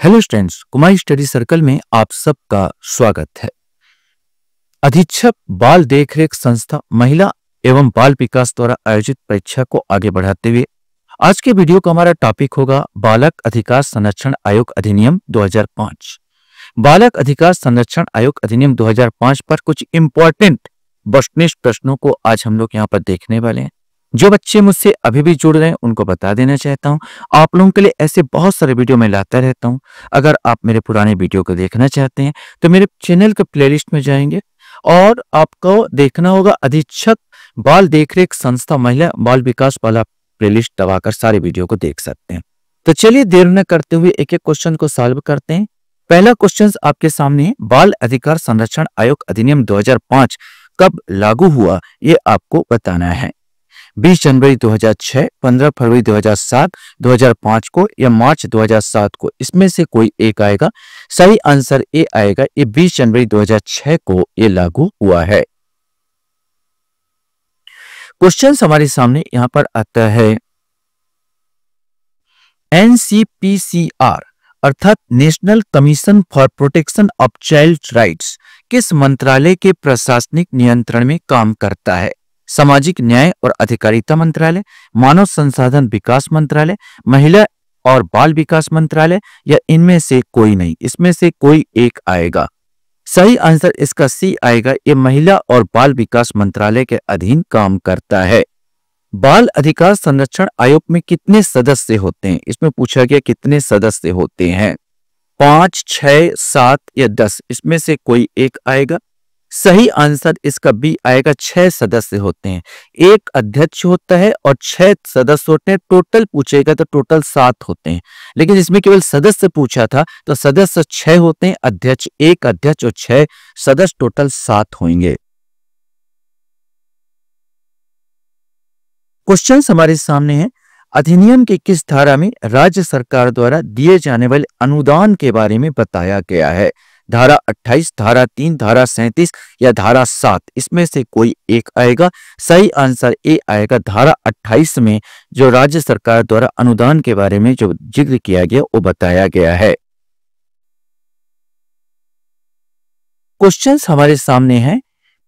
Hello students, कुमारी study circle में आप सबका स्वागत है। अधीक्षक बाल देखरेख संस्था महिला एवं बाल विकास द्वारा आयोजित परीक्षा को आगे बढ़ाते हुए आज के वीडियो का हमारा टॉपिक होगा बालक अधिकार संरक्षण आयोग अधिनियम 2005। बालक अधिकार संरक्षण आयोग अधिनियम 2005 पर कुछ इंपॉर्टेंट वस्तुनिष्ठ प्रश्नों को आज हम लोग यहाँ पर देखने वाले हैं। जो बच्चे मुझसे अभी भी जुड़ रहे हैं उनको बता देना चाहता हूं, आप लोगों के लिए ऐसे बहुत सारे वीडियो मैं लाता रहता हूं। अगर आप मेरे पुराने वीडियो को देखना चाहते हैं तो मेरे चैनल के प्लेलिस्ट में जाएंगे और आपको देखना होगा अधीक्षक बाल देखरेख संस्था महिला बाल विकास वाला प्लेलिस्ट दबाकर सारे वीडियो को देख सकते हैं। तो चलिए देर न करते हुए एक एक क्वेश्चन को सॉल्व करते हैं। पहला क्वेश्चन आपके सामने है, बाल अधिकार संरक्षण आयोग अधिनियम 2005 कब लागू हुआ ये आपको बताना है। 20 जनवरी 2006, 15 फरवरी 2007, 2005 को या मार्च 2007 को, इसमें से कोई एक आएगा। सही आंसर ए आएगा, ये 20 जनवरी 2006 को ये लागू हुआ है। क्वेश्चन हमारे सामने यहां पर आता है, एनसीपीसीआर अर्थात national commission for protection of child rights किस मंत्रालय के प्रशासनिक नियंत्रण में काम करता है। सामाजिक न्याय और अधिकारिता मंत्रालय, मानव संसाधन विकास मंत्रालय, महिला और बाल विकास मंत्रालय या इनमें से कोई नहीं, इसमें से कोई एक आएगा। सही आंसर इसका सी आएगा, ये महिला और बाल विकास मंत्रालय के अधीन काम करता है। बाल अधिकार संरक्षण आयोग में कितने सदस्य होते हैं, इसमें पूछा गया कितने सदस्य होते हैं। 5, 6, 7 या 10, इसमें से कोई एक आएगा। सही आंसर इसका बी आएगा, 6 सदस्य होते हैं। एक अध्यक्ष होता है और 6 सदस्य होते हैं। टोटल पूछेगा तो टोटल 7 होते हैं, लेकिन इसमें केवल सदस्य पूछा था तो सदस्य 6 होते हैं। अध्यक्ष, एक अध्यक्ष और 6 सदस्य, टोटल 7 होंगे। क्वेश्चन हमारे सामने है, अधिनियम की किस धारा में राज्य सरकार द्वारा दिए जाने वाले अनुदान के बारे में बताया गया है। धारा 28, धारा 3, धारा 37 या धारा 7, इसमें से कोई एक आएगा। सही आंसर ए आएगा, धारा 28 में जो राज्य सरकार द्वारा अनुदान के बारे में जो जिक्र किया गया वो बताया गया है। क्वेश्चंस हमारे सामने है,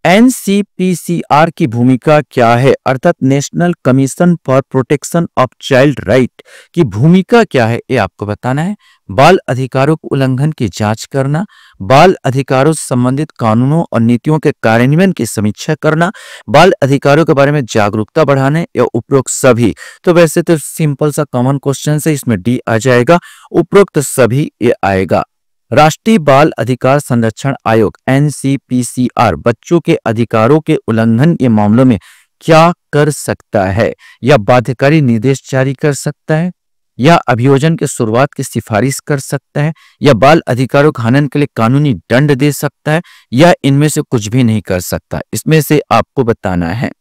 एनसीपीसीआर की भूमिका क्या है अर्थात national commission for protection of child right की भूमिका क्या है ये आपको बताना है। बाल अधिकारों के उल्लंघन की जांच करना, बाल अधिकारों से संबंधित कानूनों और नीतियों के कार्यान्वयन की समीक्षा करना, बाल अधिकारों के बारे में जागरूकता बढ़ाने या उपरोक्त सभी। तो वैसे तो सिंपल सा कॉमन क्वेश्चन है, इसमें डी आ जाएगा, उपरोक्त सभी ये आएगा। राष्ट्रीय बाल अधिकार संरक्षण आयोग एनसीपीसीआर बच्चों के अधिकारों के उल्लंघन के मामलों में क्या कर सकता है, या बाध्यकारी निर्देश जारी कर सकता है, या अभियोजन की शुरुआत की सिफारिश कर सकता है, या बाल अधिकारों के हनन के लिए कानूनी दंड दे सकता है, या इनमें से कुछ भी नहीं कर सकता। इसमें से आपको बताना है।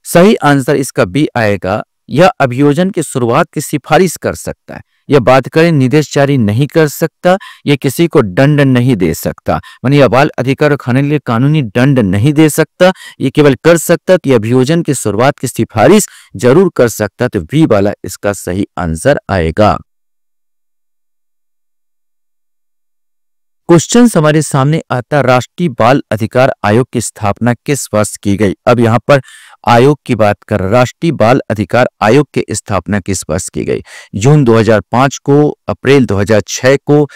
सही आंसर इसका बी आएगा, या अभियोजन की शुरुआत की सिफारिश कर सकता है, यह बाध्यकारी निर्देश जारी नहीं कर सकता, यह किसी को दंड नहीं दे सकता, मानी यह बाल अधिकार खाने के लिए कानूनी दंड नहीं दे सकता, ये केवल कर सकता तो अभियोजन की शुरुआत की सिफारिश जरूर कर सकता। तो बी वाला इसका सही आंसर आएगा। क्वेश्चन हमारे सामने आता, राष्ट्रीय बाल अधिकार आयोग की स्थापना किस वर्ष की गई। अब यहाँ पर आयोग की बात कर, राष्ट्रीय बाल अधिकार आयोग की स्थापना किस वर्ष की गई। जून 2005 को, अप्रैल 2006 को,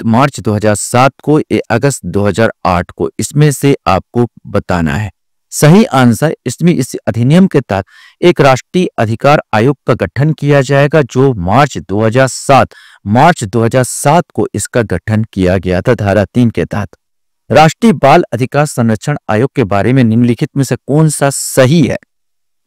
मार्च 2007 को, या अगस्त 2008 को, इसमें से आपको बताना है। सही आंसर इसमें इस अधिनियम के तहत एक राष्ट्रीय अधिकार आयोग का गठन किया जाएगा जो मार्च 2007 को इसका गठन किया गया था धारा 3 के तहत। राष्ट्रीय बाल अधिकार संरक्षण आयोग के बारे में निम्नलिखित में से कौन सा सही है।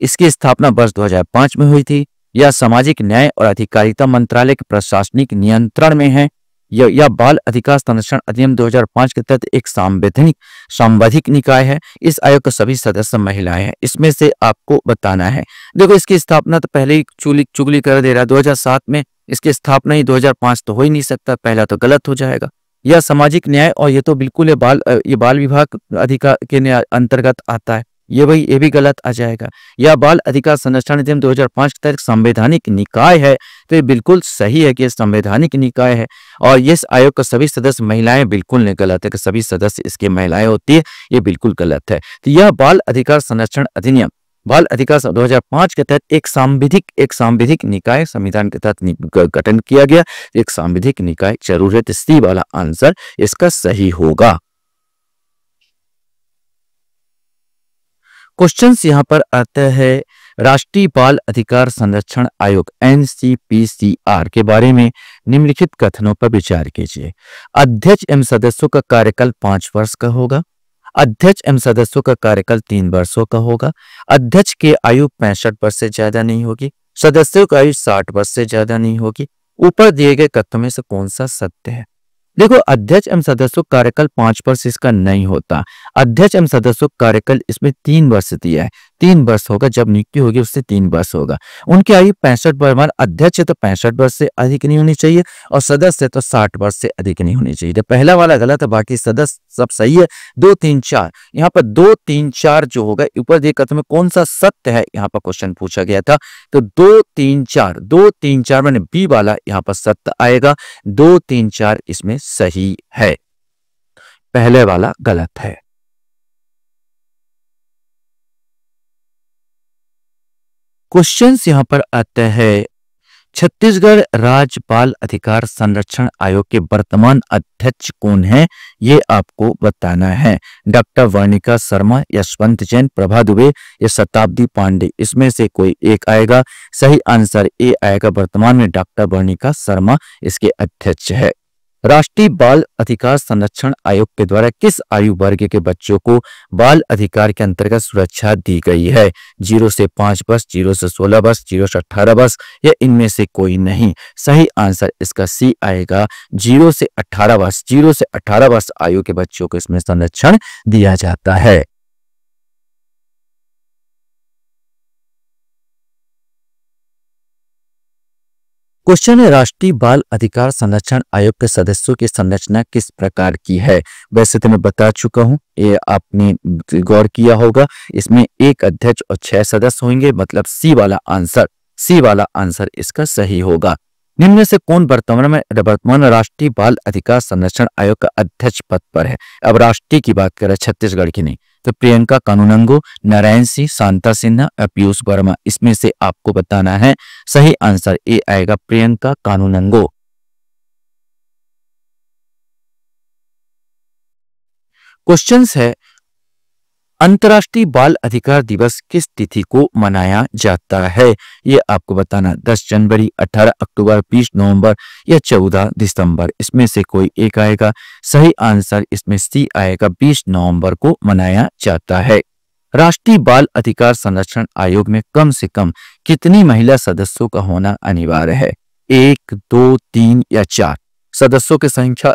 इसकी स्थापना वर्ष 2005 में हुई थी, या सामाजिक न्याय और अधिकारिता मंत्रालय के प्रशासनिक नियंत्रण में है, या बाल अधिकार संरक्षण अधिनियम 2005 के तहत एक संवैधानिक निकाय है। इस आयोग के सभी सदस्य महिलाएं हैं। इसमें से आपको बताना है। देखो इसकी स्थापना तो पहले ही चुगली कर दे रहा है, 2007 में इसकी स्थापना ही, 2005 तो हो ही नहीं सकता, पहला तो गलत हो जाएगा। यह सामाजिक न्याय और ये तो बिल्कुल ये बाल विभाग अधिकार के अंतर्गत आता है। ये भी गलत आ जाएगा। या बाल अधिकार संरक्षण अधिनियम 2005 के तहत संवैधानिक निकाय है, तो ये बिल्कुल सही है कि ये संवैधानिक निकाय है। और ये इस आयोग का सभी सदस्य महिलाएं, बिल्कुल नहीं गलत है कि सभी सदस्य इसके महिलाएं होती है, ये बिल्कुल गलत है। तो यह बाल अधिकार संरक्षण अधिनियम बाल अधिकार 2005 के तहत एक सांविधिक निकाय संविधान के तहत गठन किया गया। एक सांविधिक निकाय जरूर है, तो सी वाला आंसर इसका सही होगा। क्वेश्चंस यहां पर आता है, राष्ट्रीय बाल अधिकार संरक्षण आयोग NCPCR के बारे में निम्नलिखित कथनों पर विचार कीजिए। अध्यक्ष एवं सदस्यों का कार्यकाल 5 वर्ष का होगा। अध्यक्ष एवं सदस्यों का कार्यकाल 3 वर्षों का होगा। अध्यक्ष की आयु 65 वर्ष से ज्यादा नहीं होगी। सदस्यों की आयु 60 वर्ष से ज्यादा नहीं होगी। ऊपर दिए गए कथनों में से कौन सा सत्य है? देखो, अध्यक्ष एवं सदस्यों कार्यकाल 5 वर्ष इसका नहीं होता। अध्यक्ष एवं सदस्यों कार्यकाल इसमें 3 वर्ष दिया है। 3 वर्ष होगा, जब नियुक्ति होगी उससे 3 वर्ष होगा। उनकी आयु 65 वर्ष, अध्यक्ष है तो 65 वर्ष से अधिक नहीं होनी चाहिए और सदस्य तो 60 वर्ष से अधिक नहीं होनी चाहिए। तो पहला वाला गलत है, बाकी सदस्य सब सही है। 2 3 4 यहाँ पर 2 3 4 जो होगा, ऊपर दिए कथन में कौन सा सत्य है यहाँ पर क्वेश्चन पूछा गया था। तो 2 3 4 मैंने बी वाला यहाँ पर सत्य आएगा। 2 3 4 इसमें सही है, पहले वाला गलत है। क्वेश्चंस यहां पर आता है, छत्तीसगढ़ राज्य बाल अधिकार संरक्षण आयोग के वर्तमान अध्यक्ष कौन है, ये आपको बताना है। डॉक्टर वर्णिका शर्मा, यशवंत जैन, प्रभा दुबे या शताब्दी पांडे, इसमें से कोई एक आएगा। सही आंसर ए आएगा। वर्तमान में डॉक्टर वर्णिका शर्मा इसके अध्यक्ष है। राष्ट्रीय बाल अधिकार संरक्षण आयोग के द्वारा किस आयु वर्ग के बच्चों को बाल अधिकार के अंतर्गत सुरक्षा दी गई है? 0 से 5 वर्ष, 0 से 16 वर्ष, 0 से 18 वर्ष या इनमें से कोई नहीं। सही आंसर इसका सी आएगा, 0 से 18 वर्ष। 0 से 18 वर्ष आयु के बच्चों को इसमें संरक्षण दिया जाता है। क्वेश्चन है, राष्ट्रीय बाल अधिकार संरक्षण आयोग के सदस्यों की संरचना किस प्रकार की है? वैसे तो मैं बता चुका हूं, ये आपने गौर किया होगा। इसमें एक अध्यक्ष और 6 सदस्य होंगे, मतलब सी वाला आंसर इसका सही होगा। निम्न में से कौन वर्तमान राष्ट्रीय बाल अधिकार संरक्षण आयोग का अध्यक्ष पद पर है? अब राष्ट्रीय की बात करें, छत्तीसगढ़ की नहीं, तो प्रियंका कानूनगो, नारायण सिंह, शांता सिन्हा और पीयूष वर्मा, इसमें से आपको बताना है। सही आंसर ए आएगा, प्रियंका कानूनगो। क्वेश्चंस है, अंतर्राष्ट्रीय बाल अधिकार दिवस किस तिथि को मनाया जाता है? ये आपको बताना। 10 जनवरी, 18 अक्टूबर, 20 नवंबर या 14 दिसंबर, इसमें से कोई एक आएगा। सही आंसर इसमें सी आएगा, 20 नवंबर को मनाया जाता है। राष्ट्रीय बाल अधिकार संरक्षण आयोग में कम से कम कितनी महिला सदस्यों का होना अनिवार्य है? 1 2 3 या 4? सदस्यों की संख्या,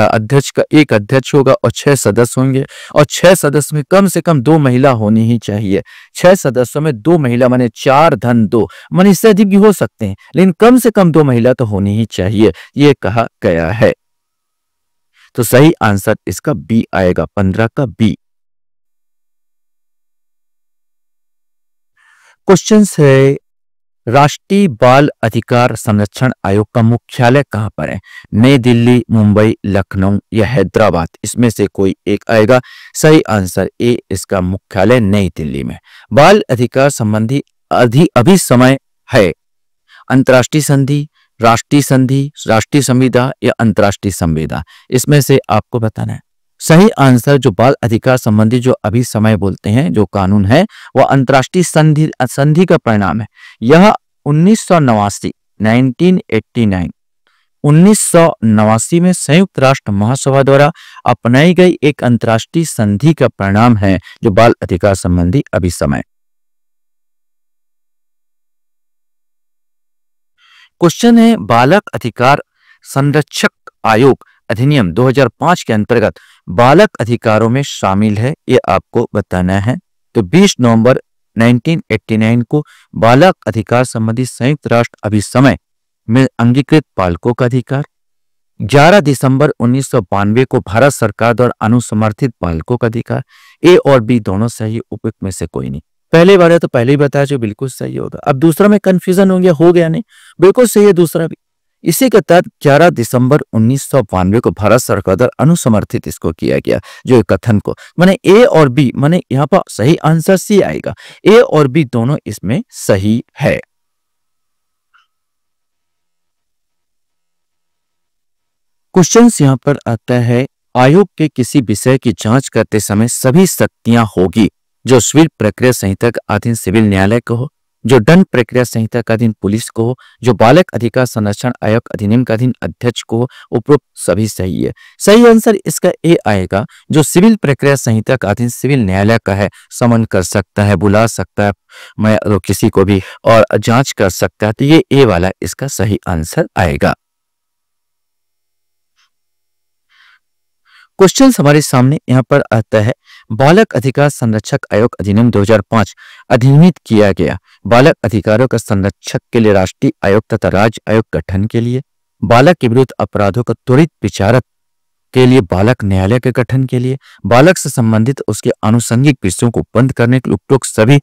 अध्यक्ष का एक अध्यक्ष होगा और 6 सदस्य होंगे, और 6 सदस्य में कम से कम 2 महिला होनी ही चाहिए। 6 सदस्यों में 2 महिला माने 4 धन 2, माने इससे अधिक भी हो सकते हैं, लेकिन कम से कम 2 महिला तो होनी ही चाहिए, ये कहा गया है। तो सही आंसर इसका बी आएगा, 15 का बी। क्वेश्चन है, राष्ट्रीय बाल अधिकार संरक्षण आयोग का मुख्यालय कहां पर है? नई दिल्ली, मुंबई, लखनऊ या हैदराबाद, इसमें से कोई एक आएगा। सही आंसर ए, इसका मुख्यालय नई दिल्ली में। बाल अधिकार संबंधी अभिसमय है अंतर्राष्ट्रीय संधि, राष्ट्रीय संधि, राष्ट्रीय संविदा या अंतर्राष्ट्रीय संविदा, इसमें से आपको बताना है। सही आंसर, जो बाल अधिकार संबंधी जो अभी समय बोलते हैं, जो कानून है, वह अंतर्राष्ट्रीय संधि का परिणाम है। यह 1989 में संयुक्त राष्ट्र महासभा द्वारा अपनाई गई एक अंतर्राष्ट्रीय संधि का परिणाम है, जो बाल अधिकार संबंधी अभी समय। क्वेश्चन है, बालक अधिकार संरक्षक आयोग अधिनियम 2005 के अंतर्गत बालक अधिकारों में शामिल है, ये आपको बताना है। तो 20 नवंबर 1989 को बालक अधिकार संबंधी संयुक्त राष्ट्र अभिसमय में अंगीकृत बालकों का अधिकार, 11 दिसंबर 1992 को भारत सरकार द्वारा अनुसमर्थित बालकों का अधिकार। ए और बी दोनों सही, उपयुक्त में से कोई नहीं। पहले बार है तो पहले ही बताया जो बिल्कुल सही होगा। अब दूसरा में कंफ्यूजन हो गया नहीं, बिल्कुल सही है दूसरा भी। इसी के तहत 11 दिसंबर 1992 को भारत सरकार द्वारा अनुसमर्थित इसको किया गया, जो कथन को माने ए और बी, माने यहाँ पर सही आंसर सी आएगा। ए और बी दोनों इसमें सही है। क्वेश्चन यहाँ पर आता है, आयोग के किसी विषय की जांच करते समय सभी शक्तियां होगी जो सिविल प्रक्रिया संहिता के अधीन सिविल न्यायालय को हो, जो दंड प्रक्रिया संहिता के अधीन पुलिस को हो, जो बालक अधिकार संरक्षण आयोग अधिनियम के अधीन अध्यक्ष को हो। उपरोक्त सभी सही है। सही आंसर इसका ए आएगा, जो सिविल प्रक्रिया संहिता के अधीन सिविल न्यायालय का है, समन कर सकता है, बुला सकता है मैं किसी को भी और जांच कर सकता है। तो ये ए वाला इसका सही आंसर आएगा। क्वेश्चन हमारे सामने यहाँ पर आता है, बालक अधिकार संरक्षक आयोग अधिनियम 2005 अधिनियमित किया गया। बालक अधिकारों का संरक्षक के लिए राष्ट्रीय आयोग तथा राज्य आयोग गठन के लिए, बालक के विरुद्ध अपराधों का त्वरित विचारक के लिए बालक न्यायालय के गठन के लिए, बालक से संबंधित उसके आनुषंगिक विषयों को बंद करने के लिए। उपरोक्त सभी,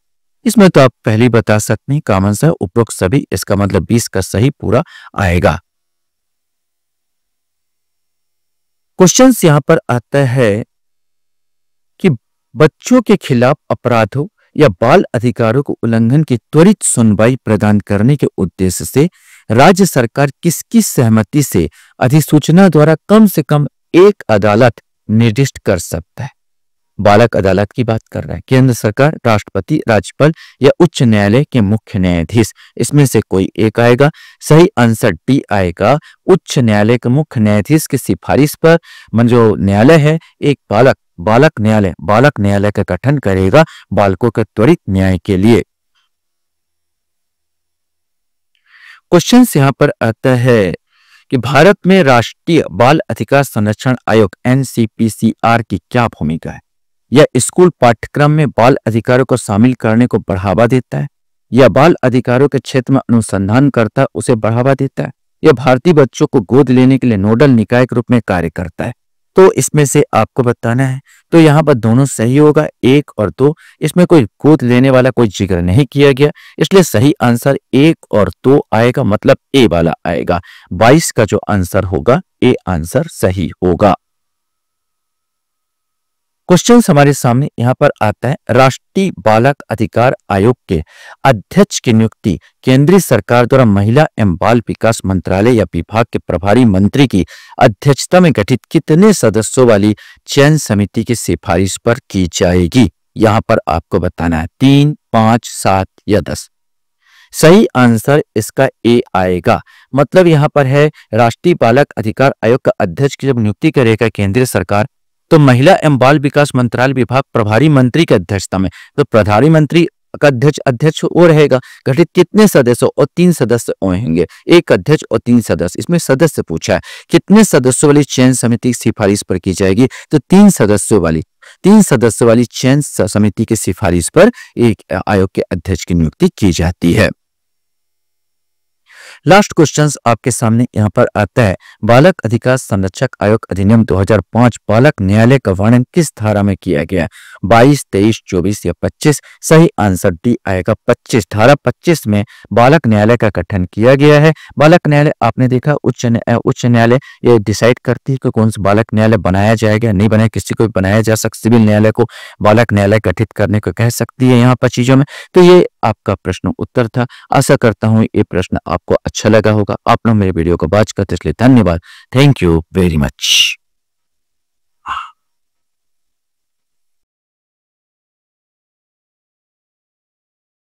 इसमें तो आप पहले ही बता सकते हैं कॉमन सा उपरोक्त सभी, इसका मतलब 20 का सही पूरा आएगा। क्वेश्चन यहाँ पर आता है कि बच्चों के खिलाफ अपराधों या बाल अधिकारों को उल्लंघन की त्वरित सुनवाई प्रदान करने के उद्देश्य से राज्य सरकार किसकी सहमति से अधिसूचना द्वारा कम से कम एक अदालत निर्दिष्ट कर सकता है। बालक अदालत की बात कर रहा है केंद्र सरकार, राष्ट्रपति, राज्यपाल या उच्च न्यायालय के मुख्य न्यायाधीश। इसमें से कोई एक आएगा। सही आंसर डी आएगा। उच्च न्यायालय के मुख्य न्यायाधीश की सिफारिश पर जो न्यायालय है एक बालक न्यायालय का गठन करेगा बालकों के त्वरित न्याय के लिए। क्वेश्चन यहाँ पर आता है कि भारत में राष्ट्रीय बाल अधिकार संरक्षण आयोग NCPCR की क्या भूमिका है। यह स्कूल पाठ्यक्रम में बाल अधिकारों को शामिल करने को बढ़ावा देता है, या बाल अधिकारों के क्षेत्र में अनुसंधान करता है उसे बढ़ावा देता है, या भारतीय बच्चों को गोद लेने के लिए नोडल निकाय के रूप में कार्य करता है। तो इसमें से आपको बताना है। तो यहाँ पर दोनों सही होगा, 1 और 2। इसमें कोई गोद लेने वाला कोई जिक्र नहीं किया गया, इसलिए सही आंसर 1 और 2 आएगा, मतलब ए वाला आएगा। 22 का जो आंसर होगा ए आंसर सही होगा। क्वेश्चन हमारे सामने यहाँ पर आता है, राष्ट्रीय बालक अधिकार आयोग के अध्यक्ष की नियुक्ति केंद्रीय सरकार द्वारा महिला एवं बाल विकास मंत्रालय या विभाग के प्रभारी मंत्री की अध्यक्षता में गठित कितने सदस्यों वाली चयन समिति की सिफारिश पर की जाएगी। यहाँ पर आपको बताना है 3, 5, 7 या 10। सही आंसर इसका ए आएगा। मतलब यहाँ पर है राष्ट्रीय बालक अधिकार आयोग का अध्यक्ष की जब नियुक्ति करेगा केंद्रीय सरकार, तो महिला एवं बाल विकास मंत्रालय विभाग प्रभारी मंत्री की अध्यक्षता में, तो प्रभारी मंत्री का अध्यक्ष वो रहेगा। गठित कितने सदस्य, और 3 सदस्य होंगे, एक अध्यक्ष और 3 सदस्य। इसमें सदस्य पूछा है कितने सदस्यों वाली चयन समिति की सिफारिश पर की जाएगी, तो 3 सदस्यों वाली चयन समिति की सिफारिश पर एक आयोग के अध्यक्ष की नियुक्ति की जाती है। लास्ट क्वेश्चन आपके सामने यहाँ पर आता है, बालक अधिकार संरक्षक आयोग अधिनियम 2005 बालक न्यायालय का वर्णन किस धारा में किया गया। 22, 23, 24 या 25। सही आंसर डी आएगा 25। धारा 25 में बालक न्यायालय का गठन किया गया है। बालक न्यायालय आपने देखा उच्च न्यायालय ये डिसाइड करती है कि कौन सा बालक न्यायालय बनाया जाएगा, नहीं बनाया, किसी को भी बनाया जा सकता। सिविल न्यायालय को बालक न्यायालय गठित करने को कह सकती है यहाँ पर चीजों में। तो ये आपका प्रश्न उत्तर था। आशा करता हूँ ये प्रश्न आपको अच्छा लगा होगा। आप लोग मेरे वीडियो को वॉच करते इसलिए धन्यवाद। Thank you very much.